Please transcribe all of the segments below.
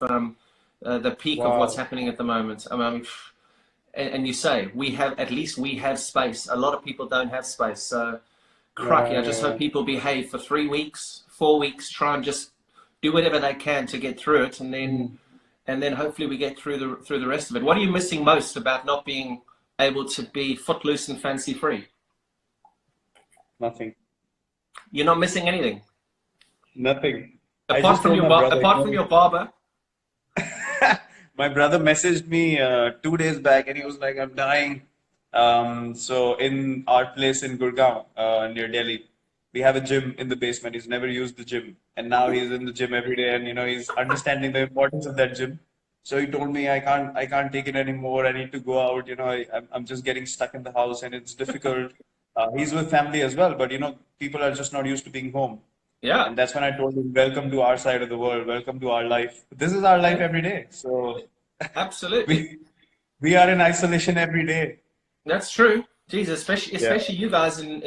the peak of what's Wow. happening at the moment. I mean, and you say at least we have space. A lot of people don't have space. So, crucky, Yeah, I just yeah, hope people behave for 3 weeks, 4 weeks, try and just do whatever they can to get through it, yeah. and then hopefully we get through the rest of it. What are you missing most about not being able to be footloose and fancy free? Nothing. You're not missing anything Nothing. I just told my brother, apart from your barber. my brother messaged me 2 days back and he was like, I'm dying. So in our place in Gurgaon, near Delhi, we have a gym in the basement. He's never used the gym. And now he's in the gym every day and he's understanding the importance of that gym. So he told me I can't take it anymore. I need to go out. I'm just getting stuck in the house and it's difficult. He's with family as well, but people are just not used to being home. Yeah, And that's when I told him, welcome to our side of the world, welcome to our life. This is our life yeah, every day. So absolutely. we we are in isolation every day. That's true. Jesus, especially Yeah. especially you guys in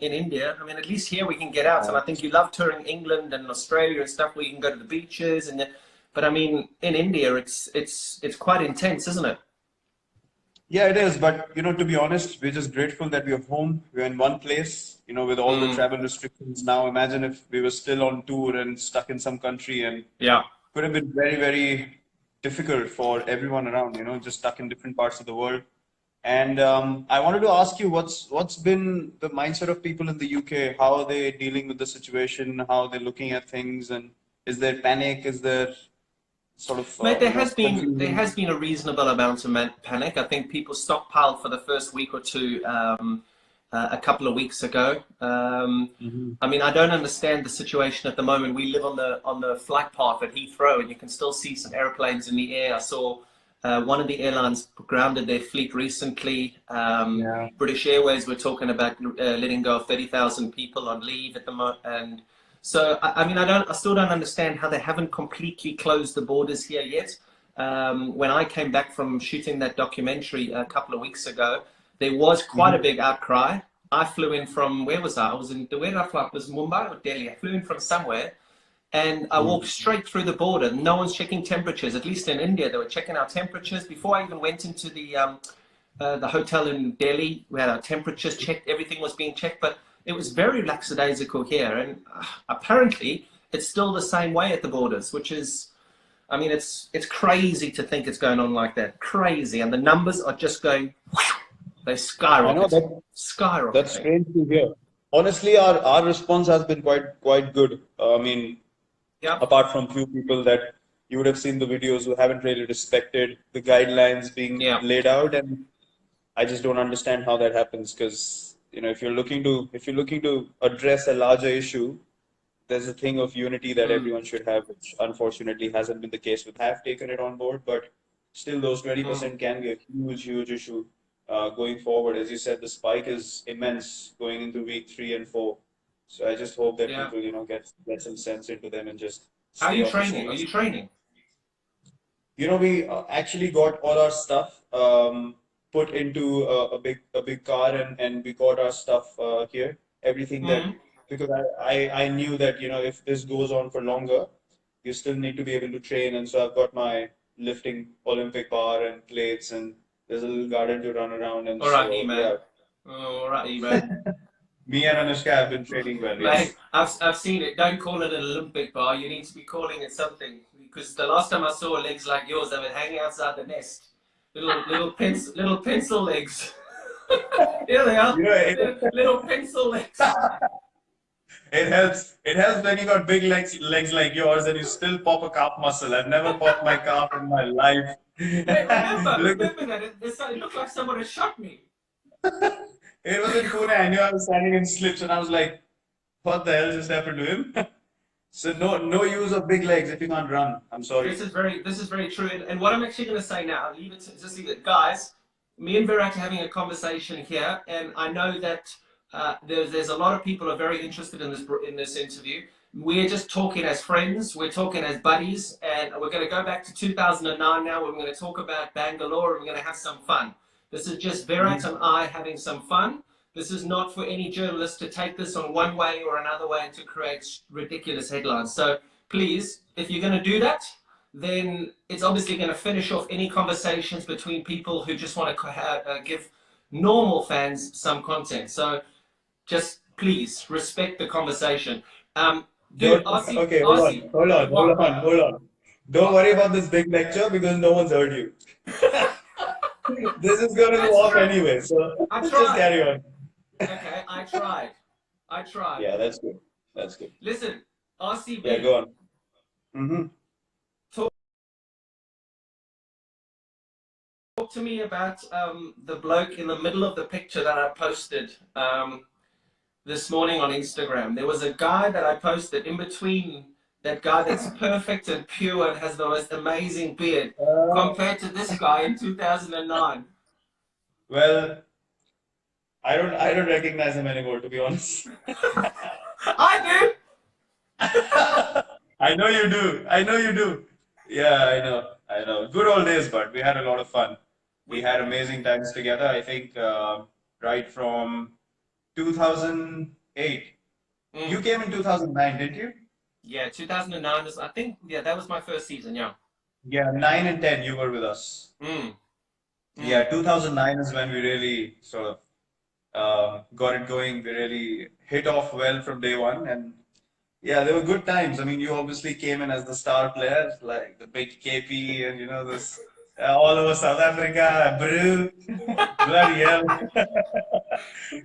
India. I mean, at least here we can get out, and I think you love touring England and Australia and stuff where you can go to the beaches but I mean, in India, it's quite intense, isn't it? Yeah, it is. But to be honest, we're just grateful that we're home. We're in one place, with all the Mm, travel restrictions. Now imagine if we were still on tour and stuck in some country and yeah. could have been very, very difficult for everyone around, just stuck in different parts of the world. And I wanted to ask you, what's been the mindset of people in the UK? How are they dealing with the situation? How are they looking at things? And is there panic? Is there sort of Mate, there confusion? has been a reasonable amount of panic. I think people stockpiled for the first week or two a couple of weeks ago. Hmm. I mean, I don't understand the situation at the moment. We live on the flight path at Heathrow, and you can still see some airplanes in the air. I saw one of the airlines grounded their fleet recently. Yeah. British Airways were talking about letting go of 30,000 people on leave at the moment, and so I mean, I still don't understand how they haven't completely closed the borders here yet. When I came back from shooting that documentary a couple of weeks ago, there was quite a Hmm. big outcry. I flew in from, where was I? I was in, where did I fly? It was Mumbai or Delhi. I flew in from somewhere and I walked straight through the border. No one's checking temperatures. At least in India, they were checking our temperatures. Before I even went into the hotel in Delhi, we had our temperatures checked. Everything was being checked, but it was very lackadaisical here. And apparently, it's still the same way at the borders, which is, I mean, it's crazy to think it's going on like that. Crazy. And the numbers are just going, they I know skyrocket, that's skyrocketing. strange to hear. Honestly, our response has been quite good. I mean, Yep. apart from few people that you would have seen the videos who haven't really respected the guidelines being Yeah. laid out, and I just don't understand how that happens because if you're looking to address a larger issue, there's a thing of unity that Mm, everyone should have, which unfortunately hasn't been the case with have taken it on board, but still those mm, 20% can be a huge, huge issue going forward. As you said, the spike is immense going into week 3 and 4. So I just hope that yeah. people, get some sense into them and just How are stay you on the training? same Are as. you training? We actually got all our stuff put into a big car and we got our stuff here. Everything that Mm. because I knew that if this goes on for longer, you still need to be able to train, and so I've got my lifting Olympic bar and plates, and there's a little garden to run around, and All right, so E-man. yeah, All right, E-man. me and Anushka have been training well. Mate, Yes. I've seen it. Don't call it an Olympic bar. You need to be calling it something. Because the last time I saw legs like yours, they were hanging outside the nest. Little pencil legs. Here they are. You know, it, Little pencil legs. it helps. It helps when you got big legs like yours, and you still pop a calf muscle. I've never popped my calf in my life. Mate, Look, remember that. It looked like someone had shot me. it was in Pune. I knew I was standing in slips, and I was like, "What the hell just happened to him?" So no use of big legs if you can't run. I'm sorry. This is very true. And what I'm actually going to say now, just leave it, guys. Me and Virat are having a conversation here, and I know that there's a lot of people who are very interested in this interview. We're just talking as friends, we're talking as buddies, and we're going to go back to 2009 now. We're going to talk about Bangalore, and we're going to have some fun. This is just Virat Mhm. and I having some fun. This is not for any journalist to take this on one way or another way and to create ridiculous headlines. So please, if you're going to do that, then it's obviously going to finish off any conversations between people who just want to give normal fans some content. So just please respect the conversation. Dude, Don't, okay, hold on, Aussie, hold on, hold what? on, hold on. Don't worry about this big lecture because no one's heard you. This is going to go That's off true. anyway, so I just tried. carry on. Okay, I tried. I tried. Yeah, that's good. That's good. Listen, Yeah, RCB, go on. Mm-hmm. talk to me about the bloke in the middle of the picture that I posted this morning on Instagram. There was a guy that I posted in between that guy that's perfect and pure and has the most amazing beard compared to this guy in 2009. Well, I don't recognize him anymore, to be honest. I do. I know you do. I know you do. Yeah, I know. I know. Good old days, but we had a lot of fun. We We, had amazing times together. I think right from 2008. You mm, came in 2009, didn't you? yeah, 2009 is, I think, yeah, that was my first season, yeah. Yeah, 9 and 10, you were with us. Mm, Yeah, mm. 2009 is when we really sort of got it going. We really hit off well from day one. And yeah, they were good times. I mean, you obviously came in as the star player, like the big KP and, this all over South Africa, brew, bloody hell.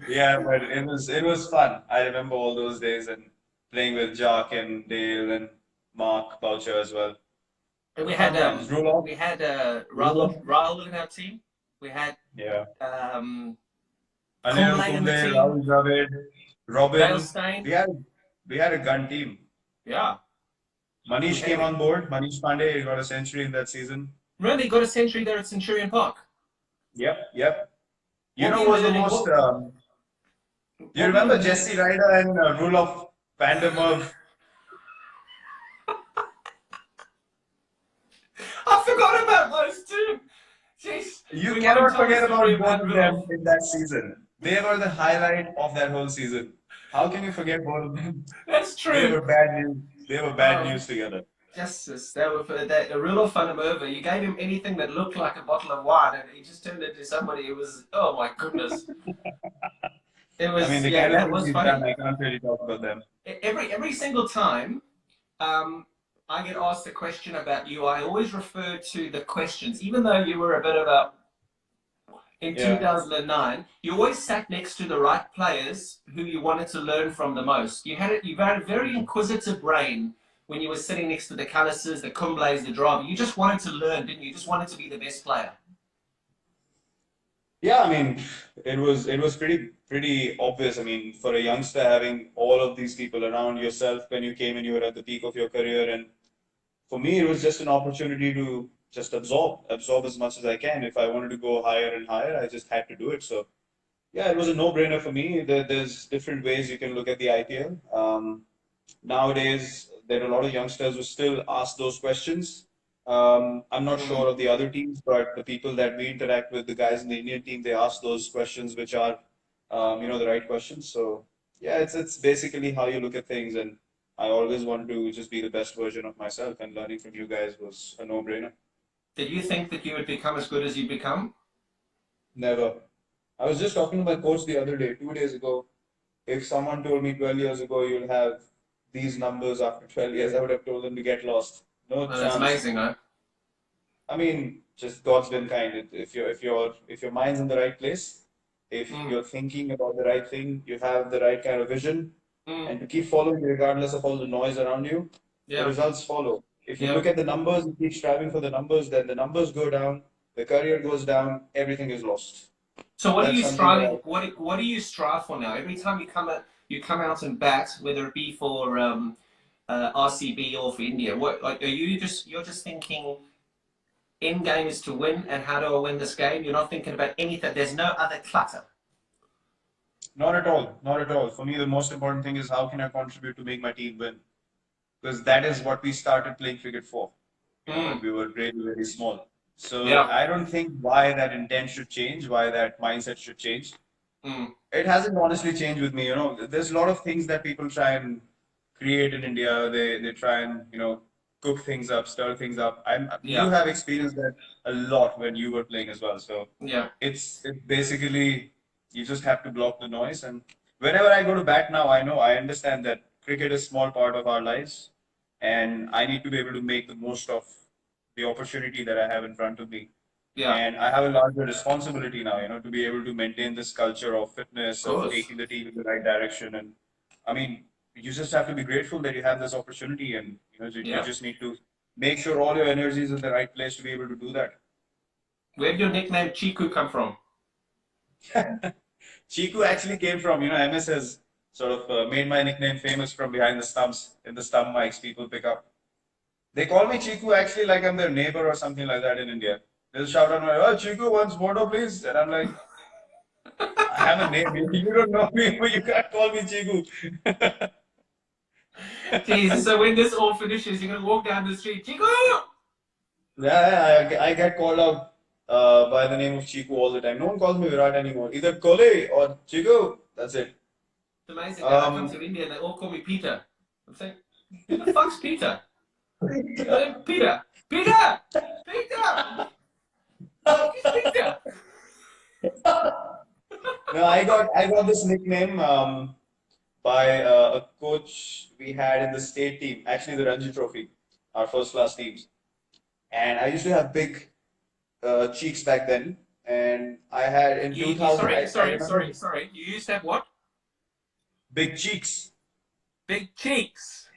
Yeah, but it was fun. I remember all those days and playing with Jock and Dale and Mark Boucher as well. And Fun times. we had Rulof. Rahul in our team. We had Yeah. um, Anil Kumble in the Kumble, team. Rahul Dravid, Dale Robin. Steyn. We had a gun team. Yeah. Manish came on board. Manish Pandey he got a century in that season. Remember, he got a century there at Centurion Park. Yep, yep. You What were know you was the learning? most. You What were you remember learning? Jesse Ryder and Rulof Vandermerv? I forgot about those two. Jeez, You we won't cannot tell the forget story about both about of Rudolph. them in that season. They were the highlight of that whole season. How can you forget both of them? That's They true. were bad news. They were bad Um, news together. Justice. That were for that. Rudolph won him over. You gave him anything that looked like a bottle of wine, and he just turned into somebody who was. Oh my goodness. It I mean, was. the Yeah, kind of that things was he's done, funny. I can't really talk about them. Every single time um, I get asked a question about you, I always refer to the questions, even though you were a bit of a in Yeah. 2009, you always sat next to the right players who you wanted to learn from the most. You had a very inquisitive brain when you were sitting next to the Callises, the Kumbles, the Drama. You just wanted to learn, didn't you? You just wanted to be the best player. Yeah, I mean, it was pretty obvious. I mean, for a youngster having all of these people around yourself when you came in, you were at the peak of your career, and for me, it was just an opportunity to just absorb as much as I can. If I wanted to go higher and higher, I just had to do it. So yeah, it was a no-brainer for me. There's different ways you can look at the IPL. Nowadays, there are a lot of youngsters who still ask those questions. I'm not Mm. sure of the other teams, but the people that we interact with, the guys in the Indian team, they ask those questions, which are, the right questions. So yeah, it's basically how you look at things, and I always want to just be the best version of myself, and learning from you guys was a no-brainer. Did you think that you would become as good as you become? Never. I was just talking to my coach the other day, 2 days ago. If someone told me 12 years ago you'll have these numbers after 12 years, I would have told them to get lost. No Well, that's chance. amazing, huh? I mean, just God's been kind. If your mind's in the right place, if Mm. you're thinking about the right thing, you have the right kind of vision, Mm. and to keep following regardless of all the noise around you, the Yeah, results follow. If you yeah. look at the numbers and keep striving for the numbers, then the numbers go down, the career goes down, everything is lost. So what are That's you something that striving? I What do you strive for now? Every time you come out and bat, whether it be for RCB or for India. What like are you just you're just thinking end game is to win and how do I win this game? You're not thinking about anything. There's no other clutter. Not at all. Not at all. For me, the most important thing is how can I contribute to make my team win? Because that is what we started playing cricket for, when Mm, we were really, very small. So yeah. I don't think why that intent should change, why that mindset should change. Mm, It hasn't honestly changed with me. There's a lot of things that people try and create in India. They try and, cook things up, stir things up. You Yeah, have experienced that a lot when you were playing as well. So yeah, it's basically you just have to block the noise. And whenever I go to bat now, I understand that cricket is a small part of our lives, and I need to be able to make the most of the opportunity that I have in front of me. yeah. And I have a larger responsibility now, to be able to maintain this culture of Of fitness, of course. taking the team in the right direction. And I mean, you just have to be grateful that you have this opportunity, and you Yeah. just need to make sure all your energy is in the right place to be able to do that. Where did your nickname Chiku come from? Chiku actually came from, MS has sort of made my nickname famous from behind the stumps. In the stump mics, people pick up. They call me Chiku actually like I'm their neighbor or something like that in India. They'll shout out, "Oh, Chiku, once photo, please." And I'm like, I have a name. You don't know me, but you can't call me Chiku. Jesus, so when this all finishes, you're gonna walk down the street, Chiku! Yeah, I get called out by the name of Chiku all the time. No one calls me Virat anymore. Either Kohli or Chiku. That's it. It's amazing, man. I come Um, to India and they all call me Peter. I'm saying, who the fuck's Peter? Peter! Peter! Peter! The fuck is Peter? no, I got this nickname by a coach we had in the state team, actually the Ranji Trophy, our first class teams. And I used to have big cheeks back then. And I had in 2000, I remember Sorry. You used to have what? big cheeks. Big cheeks.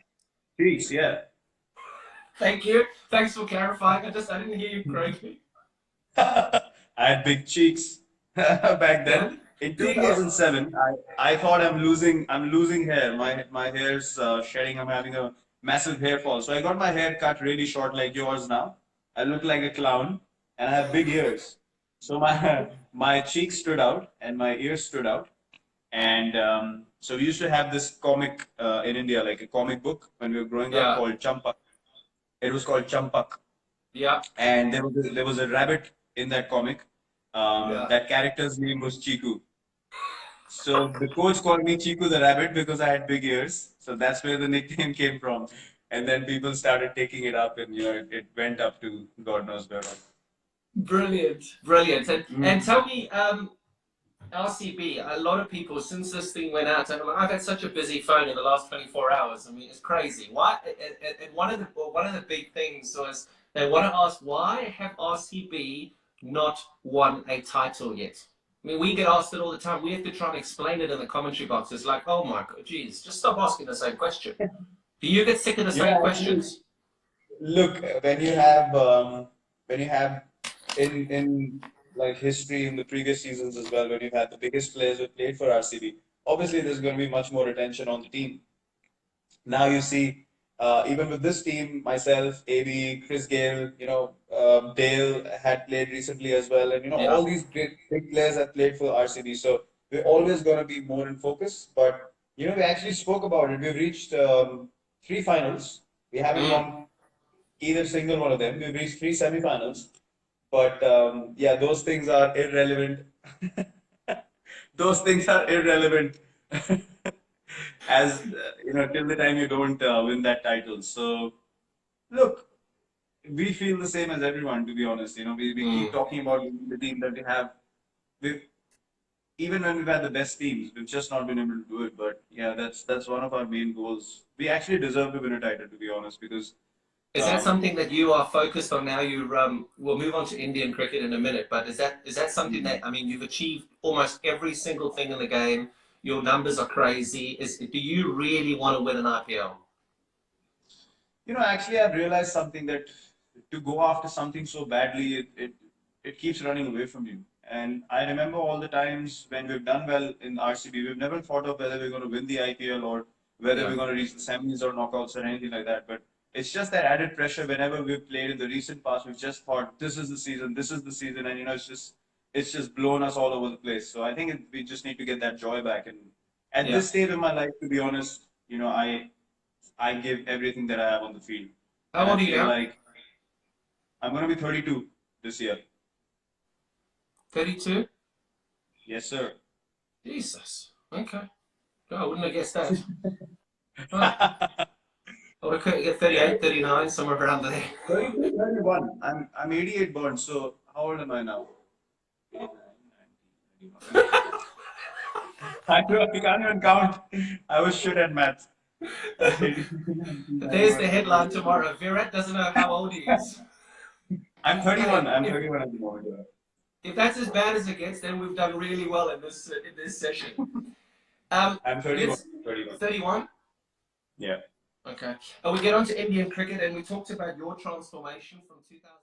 Cheeks, yeah. Thank you. Thanks for clarifying. I didn't hear you correctly. I had big cheeks back then. Yeah. In Big. 2007, I thought I'm losing hair. My hair's shedding. I'm having a massive hair fall. So I got my hair cut really short like yours now. I look like a clown and I have big ears. So my my cheeks stood out and my ears stood out. And so we used to have this comic in India, like a comic book when we were growing up Yeah. called Champak. It was called Champak, Yeah. and there was a rabbit in that comic. Yeah. That character's name was Chiku. So the coach called me Chiku the rabbit because I had big ears. So that's where the nickname came from. And then people started taking it up, and it went up to God knows where. Brilliant. Brilliant. And Mm. tell me, RCB, a lot of people since this thing went out, and I've had such a busy phone in the last 24 hours. I mean, it's crazy. Why? And one of the big things was they want to ask why have RCB not won a title yet? I mean, we get asked it all the time. We have to try and explain it in the commentary box. It's like, oh my god, geez, just stop asking the same question. Do you get sick of the same Actually, questions? look, when you have in like history in the previous seasons as well, when you've had the biggest players who played for RCB, obviously there's going to be much more attention on the team. Now you see, even with this team, myself, AB, Chris Gale, Dale had played recently as well, and Yeah. all these great big players have played for RCB. So we're always going to be more in focus. But we actually spoke about it. We've reached three finals. We haven't Mm. won either single one of them. We've reached three semifinals. But yeah, those things are irrelevant. Those things are irrelevant as till the time you don't win that title. So look, we feel the same as everyone, to be honest. We keep Mm. talking about the team that we have. We've, even when we've had the best teams, we've just not been able to do it. But yeah, that's one of our main goals. We actually deserve to win a title, to be honest, because Is that um, something that you are focused on now? We'll move on to Indian cricket in a minute, but is that something that, I mean, you've achieved almost every single thing in the game. Your numbers are crazy. Do you really want to win an IPL? actually, I've realized something that to go after something so badly, it keeps running away from you. And I remember all the times when we've done well in RCB, we've never thought of whether we're going to win the IPL or whether Yeah, we're going to reach the semis or knockouts or anything like that. But it's just that added pressure whenever we've played in the recent past. We've just thought, this is the season, and it's just blown us all over the place. So I think we just need to get that joy back. And at yeah. this stage of my life, to be honest, I give everything that I have on the field. How And I old are you feel now? like I'm going to be 32 this year. 32? Yes, sir. Jesus. Okay. No, I wouldn't have guessed that. Right. I would have get 38, 39, somewhere around there. 30, 31. I'm 88 born, so how old am I now? 89, 90, 91. I can't even count. I was shit at maths. There's the headline tomorrow. Virat doesn't know how old he is. I'm 31. Hey, I'm 31 at the moment. if that's as bad as it gets, then we've done really well in this session. I'm 31. 31. 31? Yeah. Okay. We get on to Indian cricket, and we talked about your transformation from 2000.